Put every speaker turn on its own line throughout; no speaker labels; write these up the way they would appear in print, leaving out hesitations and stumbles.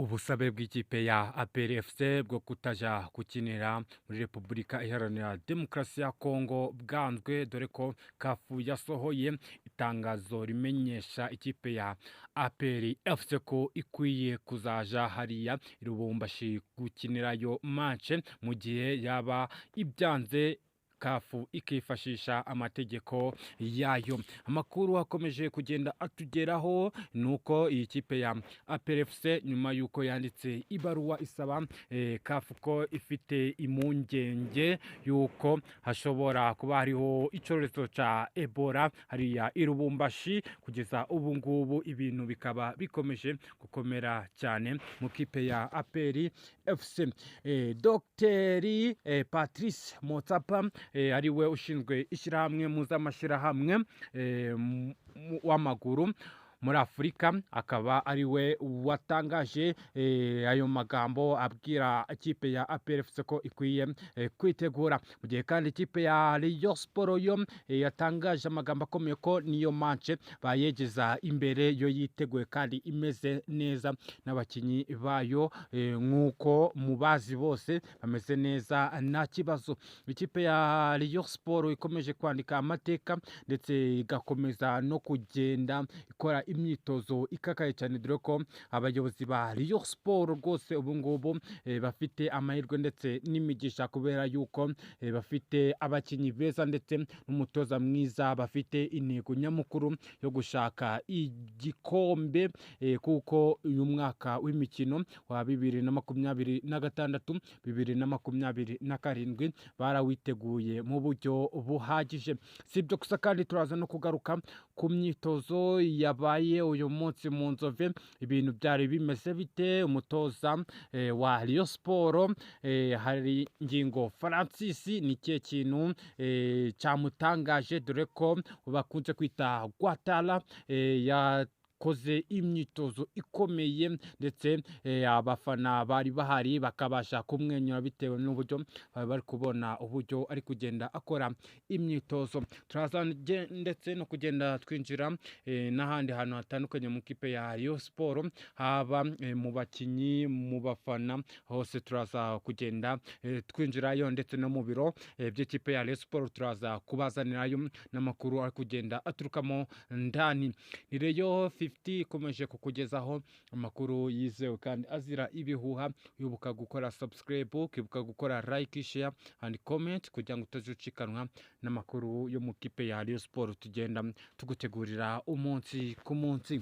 Ubusabe bw'ikipe ya APR FC bwo kutaja gukinira muri Repubulika Iharanira Demokarasi ya Kongo bwanzwe, dore ko kafu yasohoye itangazo rimenyesha ikipe ya APR FC ko ikwiye kuzaja hariya i Lubumbashi gukinirayo match, mu gihe yaba ibyanze kafu ikifashisha amategeko yayo. Amakuru akomeje kugenda atugeraho nuko iyi kipe ya APR FC nyuma yuko yanditse ibaruwa isaba kafu ko ifite impungenge yuko hashobora kuba hariho icyorezo ca Ebola hariya i Lubumbashi. Kugeza ubu ngubu ibintu bikaba bikomeje gukomera cyane mu kipe ya APR FC. Dr Patrice Motsapa ariwe ushinzwe ishyirahamwe mpuzamashirahamwe w'amaguru muri Afurika, akaba ariwe watangaje ayo magambo abwira ikipe ya APR FC ko ikwiye kwitegura, mu gihe kandi ikipe ya Rayon Sport yo yatangaje amagambo akomeye ko niyo match bayegeza imbere yo yiteguye kandi imeze neza, n'abakinyi bayo nk'uko mubazi bose bameze neza nta kibazo. Ikipe ya Rayon Sport ikomeje kwandika amateka ndetse igakomeza no kugenda ikora imyitozo ikakaye cyane, dore ko abayobozi ba Rayon Sport rwose ubu ngubu bafite amahirwe ndetse n'imigisha, kubera yuko bafite abakinyi beza ndetse n'umutoza mwiza, bafite intego nyamukuru yo gushaka igikombe, kuko uyu mwaka w'imikino wa 2026 2027 barawiteguye mu buryo buhagije. Si ibyo gusa kandi turaza no kugaruka ku myitozo yabaye uyu munsi mu Nzove. Ibintu byari bimeze bite? Umutoza wa Rayon Sport hari ngingo Francis ni kihe kintu cyamutangaje, dore ko bakunze kwita Guatara yakoze imyitozo ikomeye ndetse abafana bari bahari bakabasha kumwenyura bitewe n'uburyo bari kubona uburyo ari kugenda akora imyitozo. Turaza ndetse no kugenda twinjira n'ahandi hantu hatandukanye mu kipe ya Rayon Sport, haba mu bakinyi, mu bafana, hose turaza kugenda twinjirayo, ndetse no mu biro by'ikipe ya Rayon Sport turaza kubazanirayo n'amakuru ari kugenda aturukamo ndani. Ni Rayon 50 ikomeje kukugezaho amakuru yizewe kandi azira ibihuha. Wibuka gukora subscribe, ukibuka gukora like, share and comment kugira ngo utazucikanwa n'amakuru yo mu kipe ya Rayon Sport tugenda tugutegurira umunsi ku munsi.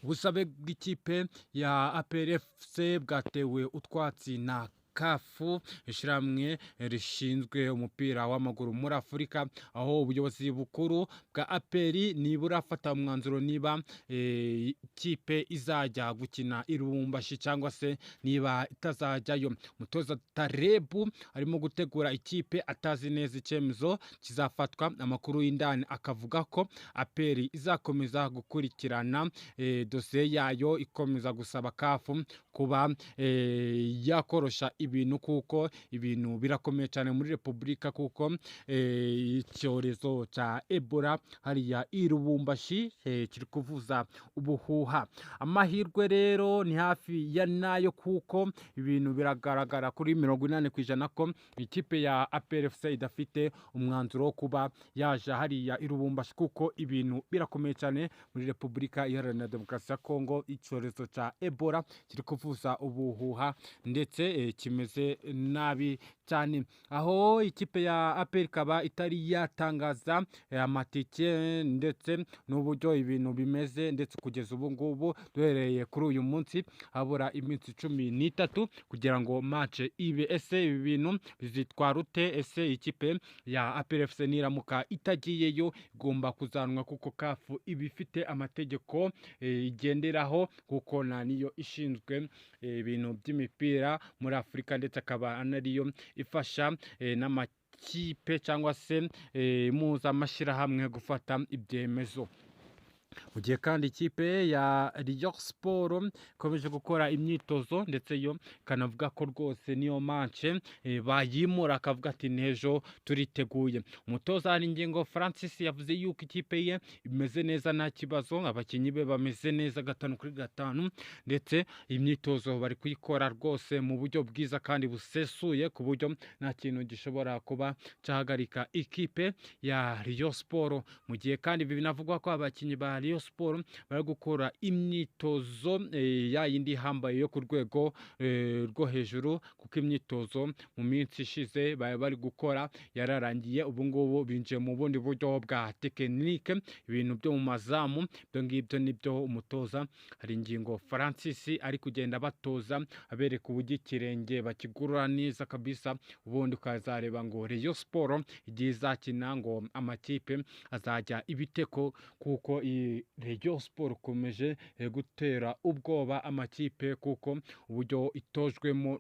Ubusabe bw'ikipe ya APR FC bwatewe utwatsi na kafu, ishyirahamwe rishinzwe umupira w'amaguru muri Afurika, aho ubuyobozi bukuru bwa APR nibura afata umwanzuro niba ikipe izajya gukina i Lubumbashi cyangwa se niba itazajyayo. Umutoza Tarebu arimo gutegura ikipe atazi neza icyemezo kizafatwa. Amakuru y'indani akavuga ko APR izakomeza gukurikirana dosiye yayo, ikomeza gusaba kafu kuba yakorosha ibintu, kuko ibintu birakomeye cyane muri Repubulika, kuko icyorezo cya Ebola hariya i Lubumbashi kiri kuvuza ubuhuha. Amahirwe rero ni hafi ya nayo, kuko ibintu biragaragara kuri 80% ko ikipe ya APR FC idafite umwanzuro wo kuba yaje hariya i Lubumbashi, kuko ibintu birakomeye cyane muri Repubulika Iharanira Demokarasi ya Kongo. Icyorezo cya Ebola kiri kuvuza ubuhuha ndetse kimeze nabi cyane, aho ikipe ya APR ikaba itari yatangaza amatike ndetse n'uburyo ibintu bimeze, ndetse kugeza ubu ngubu duhereye kuri uyu munsi habura iminsi 13 kugira ngo match ibe. Ese ibi bintu bizitwara ute? Ese ikipe ya APR FC niramuka itagiyeyo igomba kuzanwa, kuko kafu ibifite amategeko igenderaho, kuko niyo ishinzwe ibintu by'imipira muri Afurika, ndetse akaba anariyo ifasha n'amakipe cyangwa se mpuzamashirahamwe gufata ibyemezo. mu gihe kandi ikipe ya Rayon Sport ikomeje gukora imyitozo ndetse yo ikanavuga ko rwose niyo match bayimura akavuga ati n'ejo turiteguye. Umutoza Haringingo Francis yavuze yuko ikipe ye imeze neza nta kibazo, abakinnyi be bameze neza 5/5 ndetse imyitozo bari kuyikora rwose mu buryo bwiza kandi busesuye ku buryo nta kintu gishobora kuba cyahagarika ikipe ya Rayon Sport. Mu gihe kandi binavugwa ko abakinnyi ba Rayon Sport bari gukora imyitozo ya yindi ihambaye yo ku rwego rwo hejuru, kuko imyitozo mu minsi ishize bari gukora yararangiye. Ubu ngubu binjiye mu bundi buryo bwa tekinike, ibintu byo mu mazamu. Ibyo ngibyo nibyo umutoza Haringingo Francis ari kugenda batoza, abereka uburyo ikirenge bakigurura neza kabisa, ubundi ukazareba ngo Rayon Sport igihe izakina ngo amakipe azajya ibiteko, kuko iyi Rayon Sport ikomeje gutera ubwoba amakipe, kuko uburyo itojwemo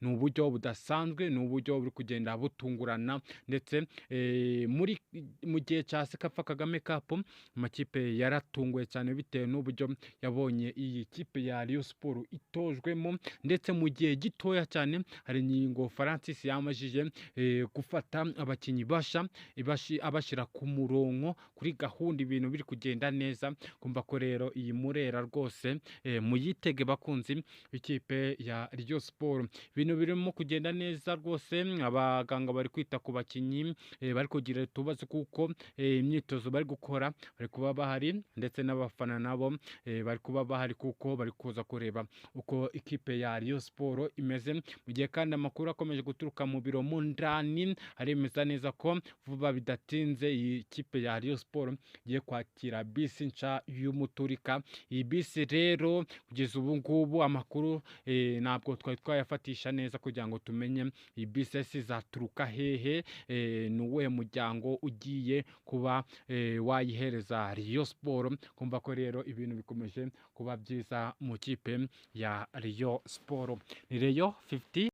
ni uburyo budasanzwe, ni uburyo buri kugenda butungurana. Ndetse mu gihe cya Sekafa Kagame Cup amakipe yaratunguwe cyane bitewe n'uburyo yabonye iyi kipe ya Rayon Sport itojwemo, ndetse mu gihe gitoya cyane Haringingo Francis yamajije gufata abakinnyi basha abashyira ku murongo kuri gahunda, ibintu biri kugenda neza. Kumva ko rero iyi Murera rwose muyitege bakunzi ikipe ya Rayon Sport, ibintu birimo kugenda neza rwose. Abaganga bari kwita ku bakinnyi bari kugira utubazo, kuko imyitozo bari gukora bari kuba bahari, ndetse n'abafana nabo bari kuba bahari, kuko bari kuza kureba uko ikipe ya Rayon Sport imeze. Mu gihe kandi amakuru akomeje guturuka mu biro mu ndani aremeza neza ko vuba bidatinze iyi kipe ya Rayon Sport igiye kwakira bisi nshya y'umuturika. Iyi bisi rero kugeza ubu ngubu amakuru ntabwo twari twayafatisha neza kugira ngo tumenye iyi bisi izaturuka hehe, ni uwuhe muryango ugiye kuba wayihereza Rayon Sport. Kumva ko rero ibintu bikomeje kuba byiza mu kipe ya Rayon Sport. Ni Rayon 50